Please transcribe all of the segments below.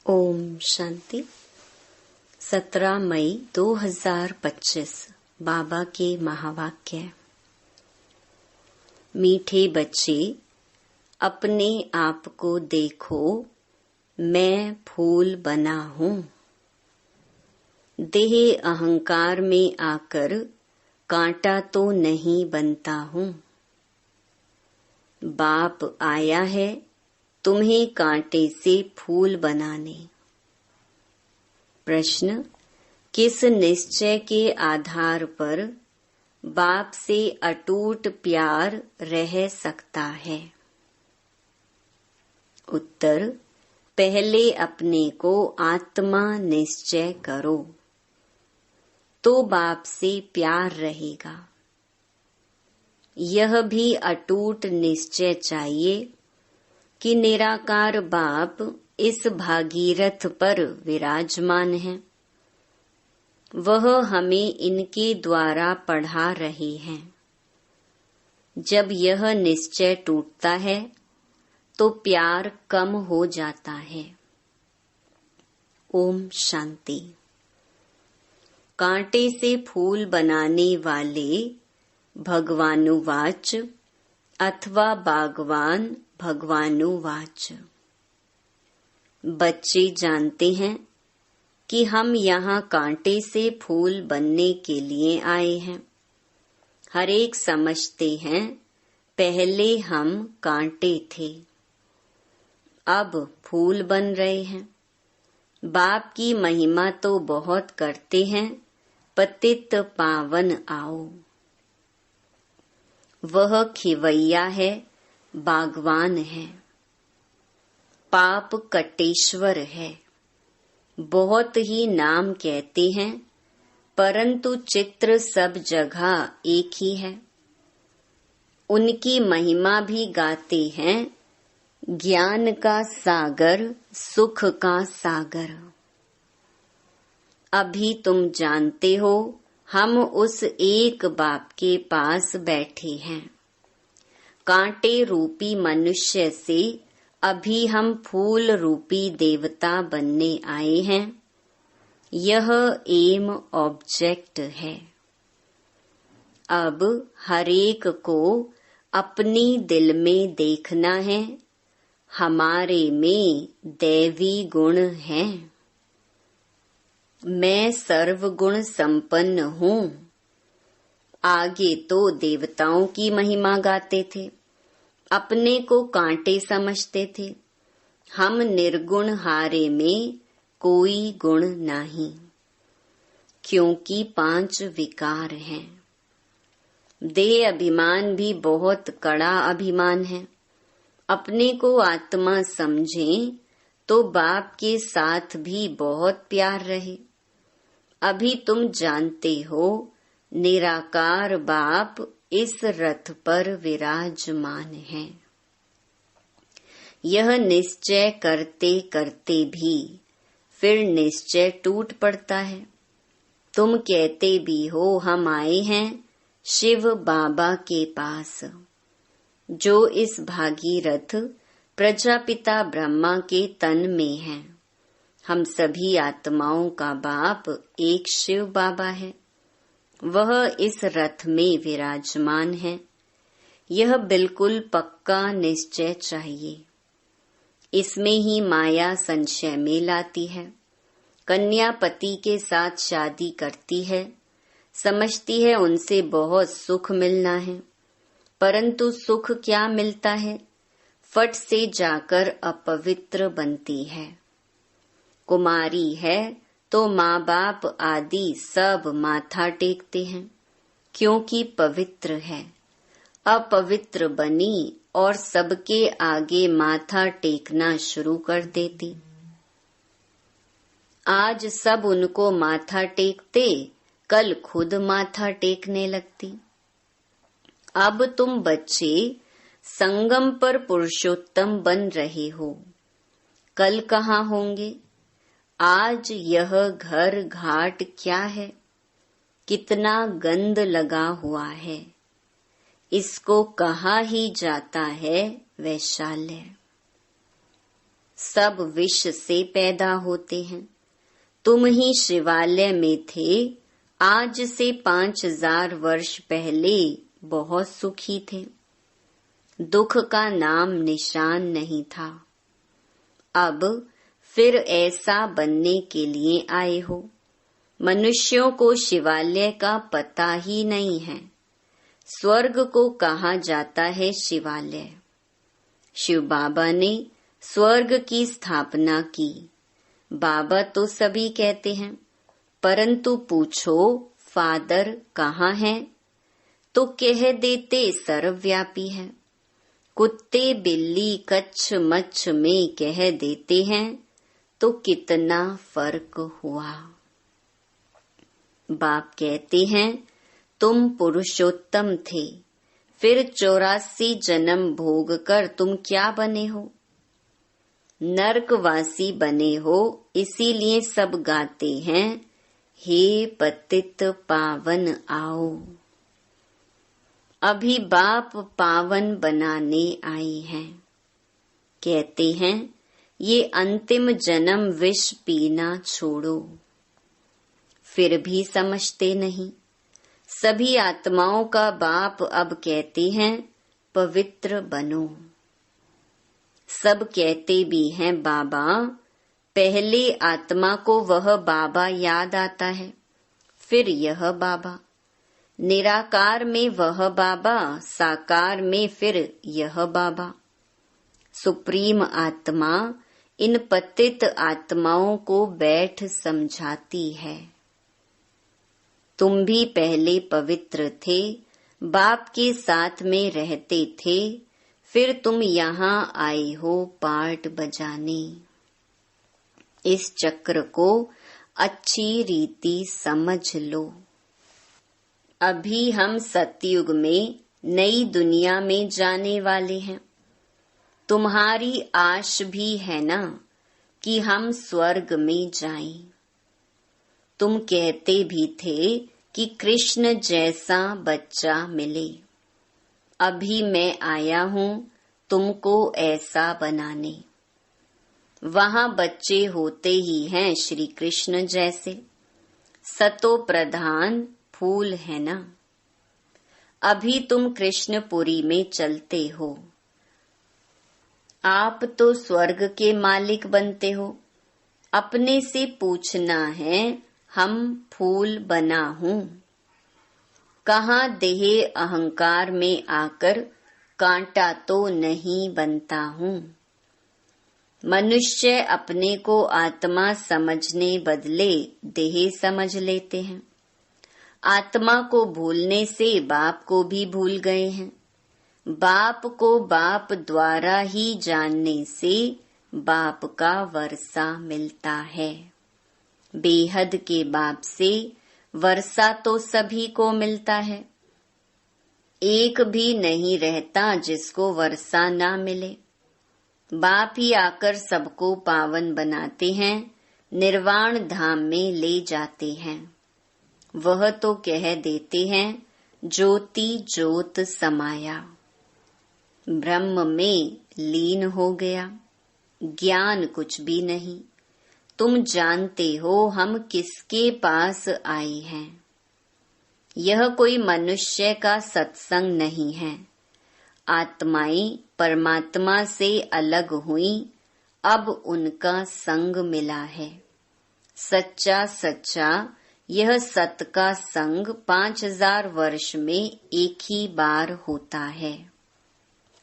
ओम शांति। 17 मई 2025 बाबा के महावाक्य। मीठे बच्चे, अपने आप को देखो, मैं फूल बना हूँ। देह अहंकार में आकर कांटा तो नहीं बनता हूँ। बाप आया है तुम्हें कांटे से फूल बनाने। प्रश्न, किस निश्चय के आधार पर बाप से अटूट प्यार रह सकता है? उत्तर, पहले अपने को आत्मा निश्चय करो तो बाप से प्यार रहेगा। यह भी अटूट निश्चय चाहिए कि निराकार बाप इस भागीरथ पर विराजमान है। वह हमें इनके द्वारा पढ़ा रहे हैं। जब यह निश्चय टूटता है तो प्यार कम हो जाता है। ओम शांति। कांटे से फूल बनाने वाले भगवानुवाच अथवा बागवान भगवानुवाच। बच्चे जानते हैं कि हम यहाँ कांटे से फूल बनने के लिए आए हैं। हर एक समझते हैं पहले हम कांटे थे, अब फूल बन रहे हैं। बाप की महिमा तो बहुत करते हैं, पतित पावन आओ। वह खिवैया है, बागवान है, पाप कटेश्वर है। बहुत ही नाम कहते हैं, परंतु चित्र सब जगह एक ही है। उनकी महिमा भी गाते हैं, ज्ञान का सागर, सुख का सागर। अभी तुम जानते हो हम उस एक बाप के पास बैठे हैं। कांटे रूपी मनुष्य से अभी हम फूल रूपी देवता बनने आए हैं। यह एम ऑब्जेक्ट है। अब हरेक को अपनी दिल में देखना है, हमारे में दैवी गुण हैं। मैं सर्वगुण संपन्न हूँ। आगे तो देवताओं की महिमा गाते थे, अपने को कांटे समझते थे। हम निर्गुण हारे में कोई गुण नहीं, क्योंकि 5 विकार हैं। देह अभिमान भी बहुत कड़ा अभिमान है। अपने को आत्मा समझें तो बाप के साथ भी बहुत प्यार रहे। अभी तुम जानते हो निराकार बाप इस रथ पर विराजमान है। यह निश्चय करते करते भी फिर निश्चय टूट पड़ता है। तुम कहते भी हो हम आए हैं शिव बाबा के पास, जो इस भागीरथ प्रजापिता ब्रह्मा के तन में है। हम सभी आत्माओं का बाप एक शिव बाबा है। वह इस रथ में विराजमान है। यह बिल्कुल पक्का निश्चय चाहिए। इसमें ही माया संशय में लाती है। कन्या पति के साथ शादी करती है, समझती है उनसे बहुत सुख मिलना है, परंतु सुख क्या मिलता है? फट से जाकर अपवित्र बनती है। कुमारी है तो माँ बाप आदि सब माथा टेकते हैं, क्योंकि पवित्र है। अपवित्र बनी और सबके आगे माथा टेकना शुरू कर देती। आज सब उनको माथा टेकते, कल खुद माथा टेकने लगती। अब तुम बच्चे संगम पर पुरुषोत्तम बन रहे हो, कल कहाँ होंगे? आज यह घर घाट क्या है? कितना गंद लगा हुआ है। इसको कहा ही जाता है वैशाल्य। सब विष से पैदा होते हैं। तुम ही शिवालय में थे, आज से 5000 वर्ष पहले बहुत सुखी थे। दुख का नाम निशान नहीं था। अब फिर ऐसा बनने के लिए आए हो। मनुष्यों को शिवालय का पता ही नहीं है। स्वर्ग को कहा जाता है शिवालय। शिव बाबा ने स्वर्ग की स्थापना की। बाबा तो सभी कहते हैं, परंतु पूछो फादर कहाँ है, तो कह देते सर्वव्यापी है। कुत्ते बिल्ली कच्छ मच्छ में कह देते हैं, तो कितना फर्क हुआ। बाप कहते हैं, तुम पुरुषोत्तम थे, फिर 84 जन्म भोग कर तुम क्या बने हो? नरकवासी बने हो। इसीलिए सब गाते हैं, हे पतित पावन आओ। अभी बाप पावन बनाने आए हैं। कहते हैं, ये अंतिम जन्म विष पीना छोड़ो। फिर भी समझते नहीं। सभी आत्माओं का बाप अब कहते हैं, पवित्र बनो। सब कहते भी हैं बाबा, पहले आत्मा को वह बाबा याद आता है, फिर यह बाबा। निराकार में वह बाबा, साकार में फिर यह बाबा। सुप्रीम आत्मा इन पतित आत्माओं को बैठ समझाती है। तुम भी पहले पवित्र थे, बाप के साथ में रहते थे, फिर तुम यहाँ आए हो पार्ट बजाने। इस चक्र को अच्छी रीति समझ लो। अभी हम सतयुग में नई दुनिया में जाने वाले हैं। तुम्हारी आश भी है ना कि हम स्वर्ग में जाएं। तुम कहते भी थे कि कृष्ण जैसा बच्चा मिले। अभी मैं आया हूँ तुमको ऐसा बनाने। वहाँ बच्चे होते ही हैं श्री कृष्ण जैसे, सतो प्रधान फूल है ना। अभी तुम कृष्णपुरी में चलते हो। आप तो स्वर्ग के मालिक बनते हो। अपने से पूछना है, हम फूल बना हूँ। कहाँ देह अहंकार में आकर कांटा तो नहीं बनता हूँ। मनुष्य अपने को आत्मा समझने बदले देह समझ लेते हैं। आत्मा को भूलने से बाप को भी भूल गए हैं। बाप को बाप द्वारा ही जानने से बाप का वर्षा मिलता है। बेहद के बाप से वर्षा तो सभी को मिलता है। एक भी नहीं रहता जिसको वर्षा ना मिले। बाप ही आकर सबको पावन बनाते हैं, निर्वाण धाम में ले जाते हैं। वह तो कह देते हैं, ज्योति ज्योत समाया। ब्रह्म में लीन हो गया। ज्ञान कुछ भी नहीं। तुम जानते हो हम किसके पास आए हैं। यह कोई मनुष्य का सत्संग नहीं है। आत्माएं परमात्मा से अलग हुई, अब उनका संग मिला है। सच्चा सच्चा यह सत का संग 5000 वर्ष में एक ही बार होता है।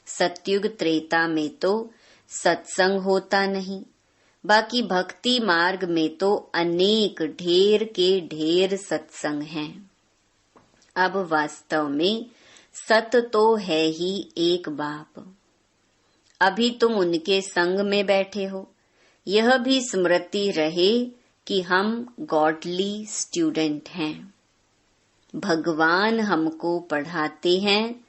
सतयुग त्रेता में तो सत्संग होता नहीं, बाकी भक्ति मार्ग में तो अनेक ढेर के ढेर सत्संग हैं। अब वास्तव में सत तो है ही एक बाप। अभी तुम उनके संग में बैठे हो। यह भी स्मृति रहे कि हम गॉडली स्टूडेंट हैं। भगवान हमको पढ़ाते हैं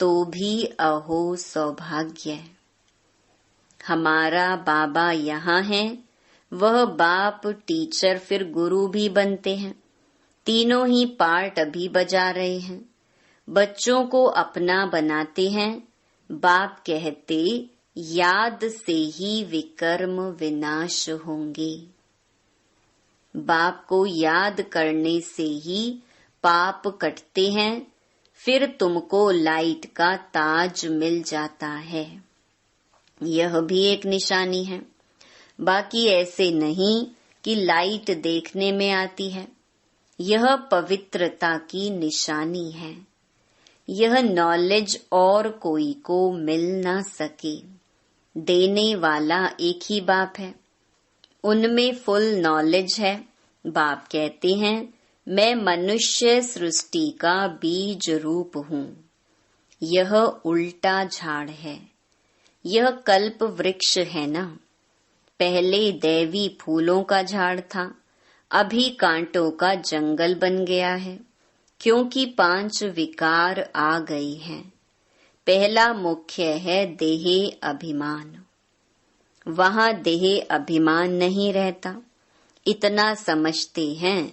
तो भी अहो सौभाग्य। हमारा बाबा यहाँ है, वह बाप टीचर फिर गुरु भी बनते हैं। तीनों ही पार्ट अभी बजा रहे हैं। बच्चों को अपना बनाते हैं। बाप कहते याद से ही विकर्म विनाश होंगे। बाप को याद करने से ही पाप कटते हैं, फिर तुमको लाइट का ताज मिल जाता है। यह भी एक निशानी है। बाकी ऐसे नहीं कि लाइट देखने में आती है। यह पवित्रता की निशानी है। यह नॉलेज और कोई को मिल ना सके। देने वाला एक ही बाप है। उनमें फुल नॉलेज है। बाप कहते हैं, मैं मनुष्य सृष्टि का बीज रूप हूँ। यह उल्टा झाड़ है। यह कल्प वृक्ष है ना। पहले दैवी फूलों का झाड़ था, अभी कांटों का जंगल बन गया है, क्योंकि 5 विकार आ गए हैं। पहला मुख्य है देह अभिमान। वहाँ देह अभिमान नहीं रहता। इतना समझते हैं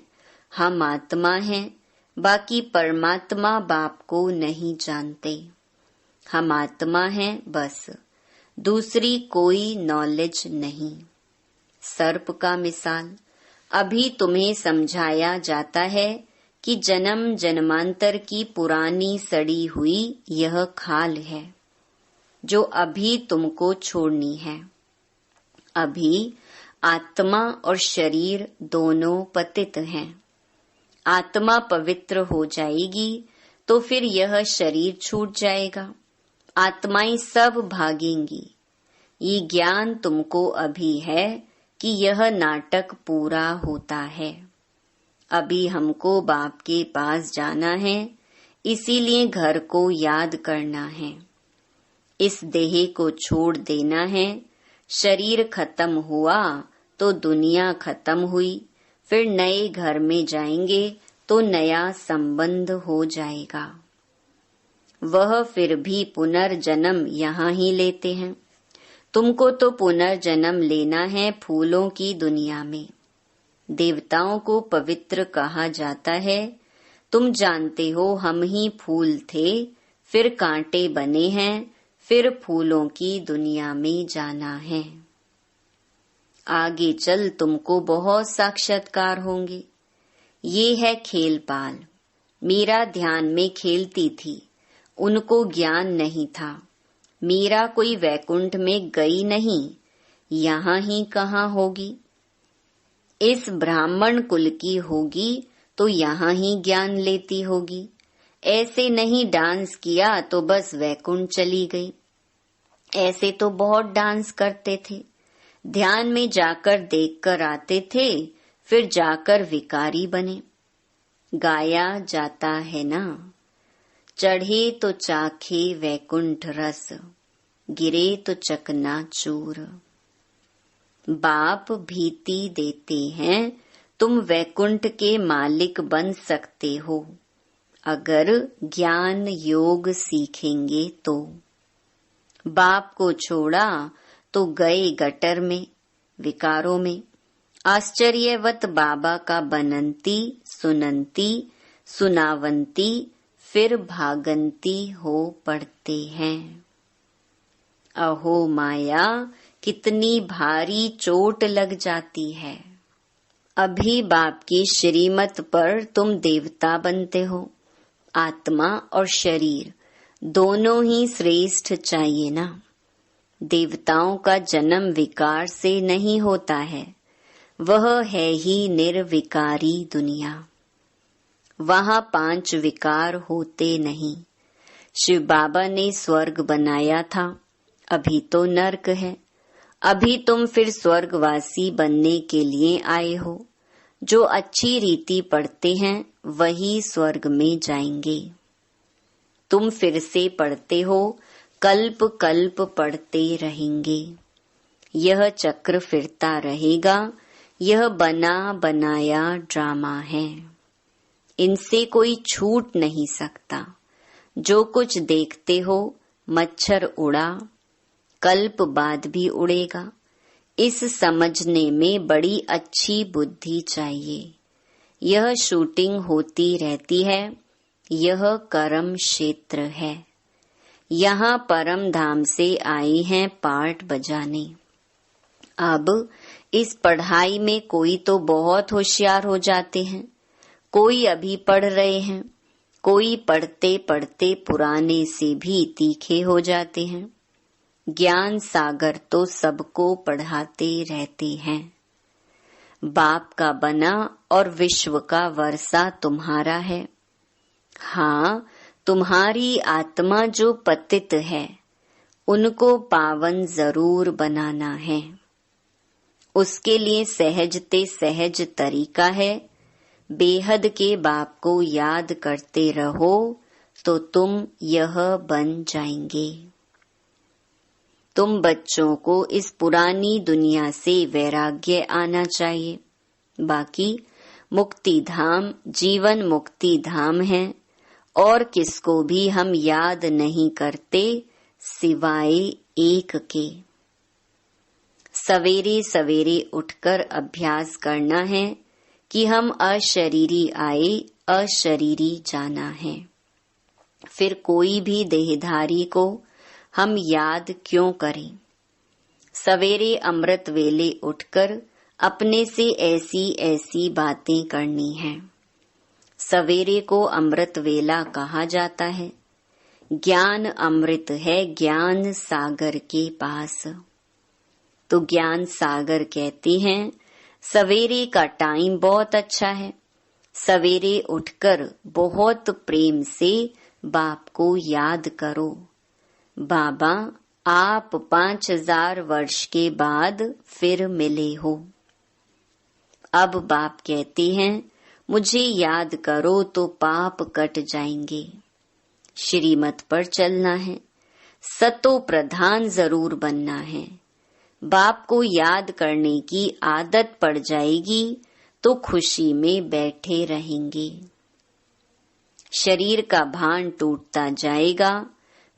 हम आत्मा हैं, बाकी परमात्मा बाप को नहीं जानते। हम आत्मा हैं बस, दूसरी कोई नॉलेज नहीं। सर्प का मिसाल अभी तुम्हें समझाया जाता है कि जन्म जन्मांतर की पुरानी सड़ी हुई यह खाल है जो अभी तुमको छोड़नी है। अभी आत्मा और शरीर दोनों पतित हैं। आत्मा पवित्र हो जाएगी तो फिर यह शरीर छूट जाएगा। आत्माएं सब भागेंगी। ये ज्ञान तुमको अभी है कि यह नाटक पूरा होता है। अभी हमको बाप के पास जाना है, इसीलिए घर को याद करना है। इस देह को छोड़ देना है। शरीर खत्म हुआ तो दुनिया खत्म हुई। फिर नए घर में जाएंगे तो नया संबंध हो जाएगा। वह फिर भी पुनर्जन्म यहाँ ही लेते हैं। तुमको तो पुनर्जन्म लेना है फूलों की दुनिया में। देवताओं को पवित्र कहा जाता है। तुम जानते हो हम ही फूल थे, फिर कांटे बने हैं, फिर फूलों की दुनिया में जाना है। आगे चल तुमको बहुत साक्षात्कार होंगे। ये है खेल पाल। मीरा ध्यान में खेलती थी, उनको ज्ञान नहीं था। मीरा कोई वैकुंठ में गई नहीं, यहाँ ही कहाँ होगी। इस ब्राह्मण कुल की होगी तो यहाँ ही ज्ञान लेती होगी। ऐसे नहीं डांस किया तो बस वैकुंठ चली गई। ऐसे तो बहुत डांस करते थे। ध्यान में जाकर देखकर आते थे, फिर जाकर विकारी बने। गाया जाता है ना, चढ़े तो चाखे वैकुंठ रस, गिरे तो चकनाचूर। बाप भीति देते हैं, तुम वैकुंठ के मालिक बन सकते हो अगर ज्ञान योग सीखेंगे तो। बाप को छोड़ा तो गए गटर में, विकारों में। आश्चर्यवत बाबा का बनंती सुनंती सुनावंती फिर भागंती हो पड़ते हैं। अहो माया, कितनी भारी चोट लग जाती है। अभी बाप की श्रीमत पर तुम देवता बनते हो। आत्मा और शरीर दोनों ही श्रेष्ठ चाहिए ना। देवताओं का जन्म विकार से नहीं होता है, वह है ही निर्विकारी दुनिया। वहाँ 5 विकार होते नहीं। शिव बाबा ने स्वर्ग बनाया था, अभी तो नर्क है। अभी तुम फिर स्वर्गवासी बनने के लिए आए हो। जो अच्छी रीति पढ़ते हैं वही स्वर्ग में जाएंगे। तुम फिर से पढ़ते हो, कल्प कल्प पढ़ते रहेंगे। यह चक्र फिरता रहेगा। यह बना बनाया ड्रामा है। इनसे कोई छूट नहीं सकता। जो कुछ देखते हो, मच्छर उड़ा, कल्प बाद भी उड़ेगा। इस समझने में बड़ी अच्छी बुद्धि चाहिए। यह शूटिंग होती रहती है। यह कर्म क्षेत्र है। यहाँ परम धाम से आए हैं पार्ट बजाने। अब इस पढ़ाई में कोई तो बहुत होशियार हो जाते हैं, कोई अभी पढ़ रहे हैं, कोई पढ़ते पढ़ते पुराने से भी तीखे हो जाते हैं। ज्ञान सागर तो सबको पढ़ाते रहते हैं। बाप का बना और विश्व का वर्षा तुम्हारा है। हाँ, तुम्हारी आत्मा जो पतित है उनको पावन जरूर बनाना है। उसके लिए सहजते सहज तरीका है। बेहद के बाप को याद करते रहो तो तुम यह बन जाएंगे। तुम बच्चों को इस पुरानी दुनिया से वैराग्य आना चाहिए। बाकी मुक्ति धाम जीवन मुक्ति धाम है और किसको भी हम याद नहीं करते सिवाय एक के। सवेरे सवेरे उठकर अभ्यास करना है कि हम अशरीरी आए अशरीरी जाना है। फिर कोई भी देहधारी को हम याद क्यों करें। सवेरे अमृत वेले उठकर अपने से ऐसी ऐसी बातें करनी हैं। सवेरे को अमृत वेला कहा जाता है। ज्ञान अमृत है ज्ञान सागर के पास। तो ज्ञान सागर कहते हैं सवेरे का टाइम बहुत अच्छा है। सवेरे उठकर बहुत प्रेम से बाप को याद करो। बाबा, आप 5000 वर्ष के बाद फिर मिले हो। अब बाप कहते हैं मुझे याद करो तो पाप कट जाएंगे। श्रीमत पर चलना है, सतो प्रधान जरूर बनना है। बाप को याद करने की आदत पड़ जाएगी तो खुशी में बैठे रहेंगे। शरीर का भान टूटता जाएगा,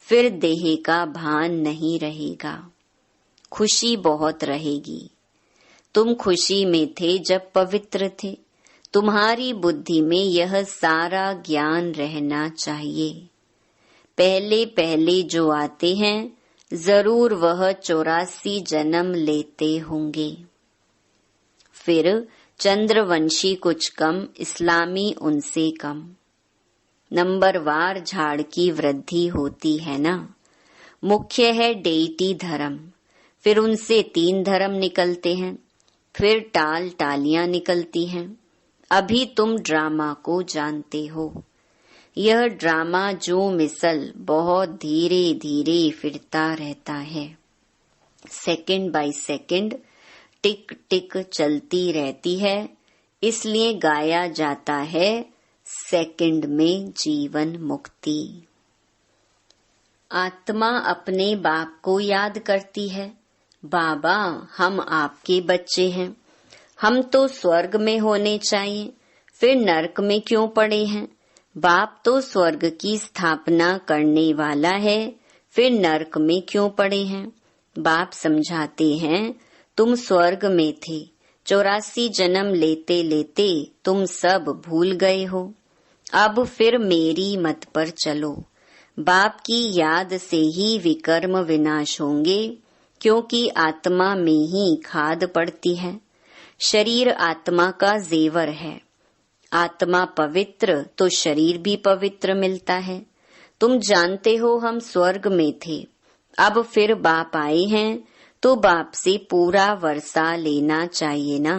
फिर देह का भान नहीं रहेगा। खुशी बहुत रहेगी। तुम खुशी में थे जब पवित्र थे। तुम्हारी बुद्धि में यह सारा ज्ञान रहना चाहिए। पहले पहले जो आते हैं जरूर वह 84 जन्म लेते होंगे। फिर चंद्रवंशी कुछ कम, इस्लामी उनसे कम। नंबरवार झाड़ की वृद्धि होती है ना। मुख्य है डेइटी धर्म, फिर उनसे 3 धर्म निकलते हैं, फिर टाल टालियां निकलती हैं। अभी तुम ड्रामा को जानते हो। यह ड्रामा जो मिसल बहुत धीरे धीरे फिरता रहता है। सेकंड बाय सेकंड टिक टिक चलती रहती है। इसलिए गाया जाता है सेकंड में जीवन मुक्ति। आत्मा अपने बाप को याद करती है। बाबा, हम आपके बच्चे हैं। हम तो स्वर्ग में होने चाहिए, फिर नरक में क्यों पड़े हैं। बाप तो स्वर्ग की स्थापना करने वाला है, फिर नरक में क्यों पड़े हैं। बाप समझाते हैं तुम स्वर्ग में थे, 84 जन्म लेते लेते तुम सब भूल गए हो। अब फिर मेरी मत पर चलो। बाप की याद से ही विकर्म विनाश होंगे, क्योंकि आत्मा में ही खाद पड़ती है। शरीर आत्मा का जेवर है। आत्मा पवित्र तो शरीर भी पवित्र मिलता है। तुम जानते हो हम स्वर्ग में थे, अब फिर बाप आए हैं तो बाप से पूरा वर्षा लेना चाहिए ना।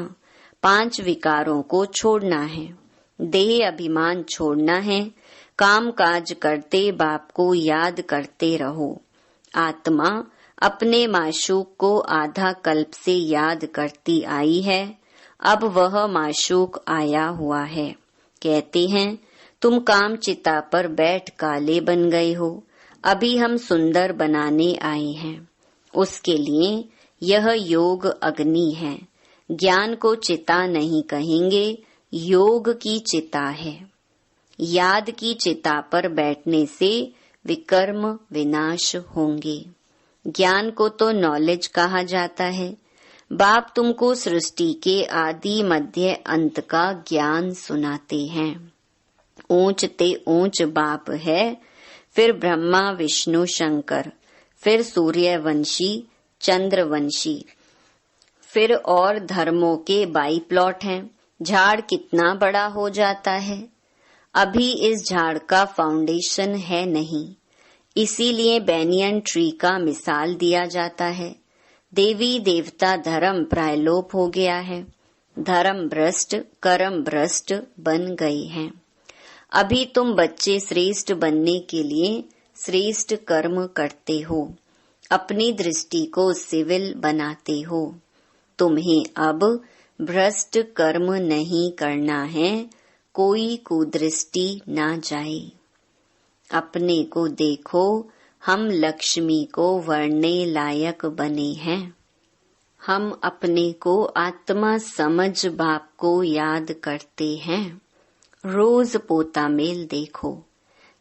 5 विकारों को छोड़ना है, देह अभिमान छोड़ना है, काम काज करते बाप को याद करते रहो। आत्मा अपने माशूक को आधा कल्प से याद करती आई है, अब वह माशूक आया हुआ है। कहते हैं तुम काम चिता पर बैठ काले बन गए हो, अभी हम सुंदर बनाने आए हैं। उसके लिए यह योग अग्नि है। ज्ञान को चिता नहीं कहेंगे, योग की चिता है। याद की चिता पर बैठने से विकर्म विनाश होंगे। ज्ञान को तो नॉलेज कहा जाता है। बाप तुमको सृष्टि के आदि मध्य अंत का ज्ञान सुनाते हैं। ऊंच ते ऊंच बाप है, फिर ब्रह्मा विष्णु शंकर, फिर सूर्यवंशी चंद्रवंशी, फिर और धर्मों के बाई प्लॉट हैं। झाड़ कितना बड़ा हो जाता है। अभी इस झाड़ का फाउंडेशन है नहीं, इसीलिए बैनियन ट्री का मिसाल दिया जाता है। देवी देवता धर्म प्रायलोप हो गया है। धर्म भ्रष्ट कर्म भ्रष्ट बन गए हैं। अभी तुम बच्चे श्रेष्ठ बनने के लिए श्रेष्ठ कर्म करते हो, अपनी दृष्टि को सिविल बनाते हो। तुम्हें अब भ्रष्ट कर्म नहीं करना है, कोई कुदृष्टि ना जाए। अपने को देखो, हम लक्ष्मी को वरने लायक बने हैं। हम अपने को आत्मा समझ बाप को याद करते हैं। रोज पोता मेल देखो।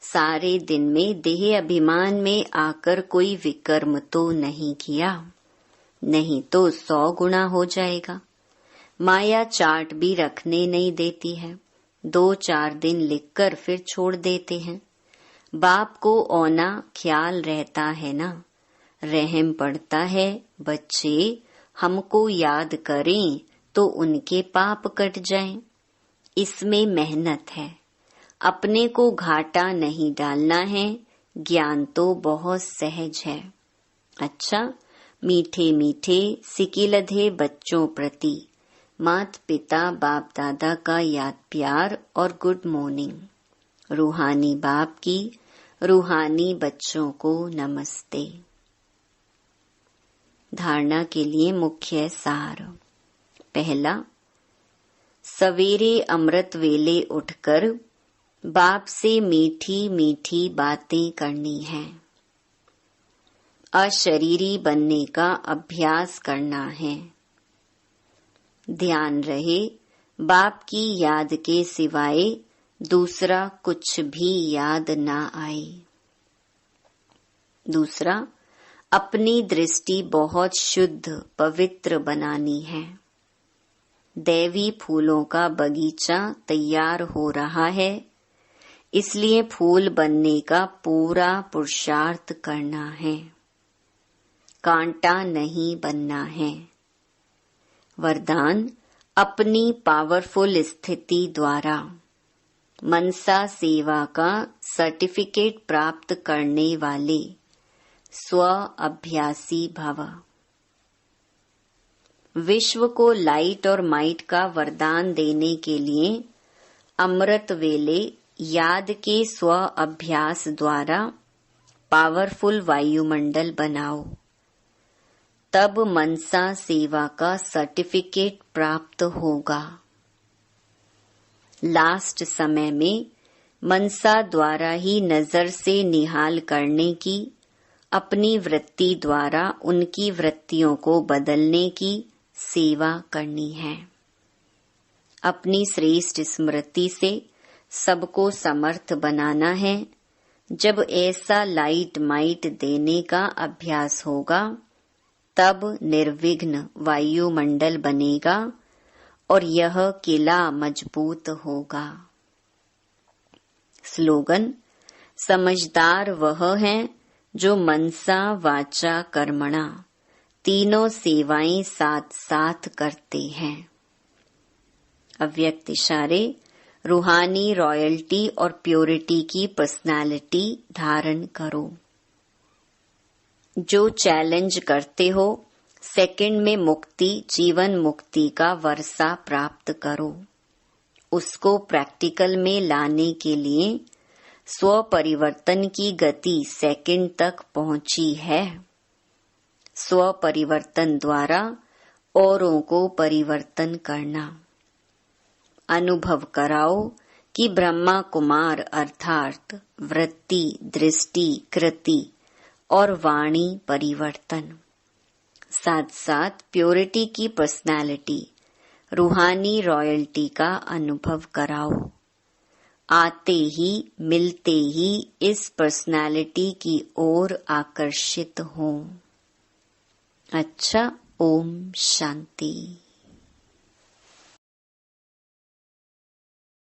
सारे दिन में देह अभिमान में आकर कोई विकर्म तो नहीं किया, नहीं तो 100 गुना हो जाएगा। माया चार्ट भी रखने नहीं देती है। 2-4 दिन लिखकर फिर छोड़ देते हैं। बाप को औना ख्याल रहता है ना, रहम पड़ता है। बच्चे हमको याद करें तो उनके पाप कट जाएं। इसमें मेहनत है। अपने को घाटा नहीं डालना है। ज्ञान तो बहुत सहज है। अच्छा, मीठे मीठे सिकिलधे बच्चों प्रति मात पिता बाप दादा का याद प्यार और गुड मॉर्निंग। रूहानी बाप की रूहानी बच्चों को नमस्ते। धारणा के लिए मुख्य सार। पहला, सवेरे अमृत वेले उठकर बाप से मीठी मीठी बातें करनी है। अशरीरी बनने का अभ्यास करना है। ध्यान रहे, बाप की याद के सिवाय दूसरा कुछ भी याद ना आए। दूसरा, अपनी दृष्टि बहुत शुद्ध पवित्र बनानी है। दैवी फूलों का बगीचा तैयार हो रहा है, इसलिए फूल बनने का पूरा पुरुषार्थ करना है। कांटा नहीं बनना है। वरदान, अपनी पावरफुल स्थिति द्वारा मनसा सेवा का सर्टिफिकेट प्राप्त करने वाले स्व अभ्यासी भव। विश्व को लाइट और माइट का वरदान देने के लिए अमृत वेले याद के स्व अभ्यास द्वारा पावरफुल वायुमंडल बनाओ। तब मनसा सेवा का सर्टिफिकेट प्राप्त होगा। लास्ट समय में मनसा द्वारा ही नजर से निहाल करने की, अपनी वृत्ति द्वारा उनकी वृत्तियों को बदलने की सेवा करनी है। अपनी श्रेष्ठ स्मृति से सबको समर्थ बनाना है। जब ऐसा लाइट माइट देने का अभ्यास होगा, तब निर्विघ्न वायुमंडल बनेगा और यह किला मजबूत होगा। स्लोगन, समझदार वह है जो मनसा वाचा कर्मणा तीनों सेवाएं साथ साथ करते हैं। अव्यक्त इशारे, रूहानी रॉयल्टी और प्योरिटी की पर्सनालिटी धारण करो। जो चैलेंज करते हो, सेकंड में मुक्ति, जीवन मुक्ति का वर्षा प्राप्त करो। उसको प्रैक्टिकल में लाने के लिए स्व परिवर्तन की गति सेकंड तक पहुंची है। स्व परिवर्तन द्वारा औरों को परिवर्तन करना। अनुभव कराओ कि ब्रह्मा कुमार अर्थात वृत्ति, दृष्टि, कृति और वाणी परिवर्तन, साथ साथ प्योरिटी की पर्सनालिटी, रूहानी रॉयल्टी का अनुभव कराओ। आते ही मिलते ही इस पर्सनालिटी की ओर आकर्षित हो। अच्छा, ओम शांति।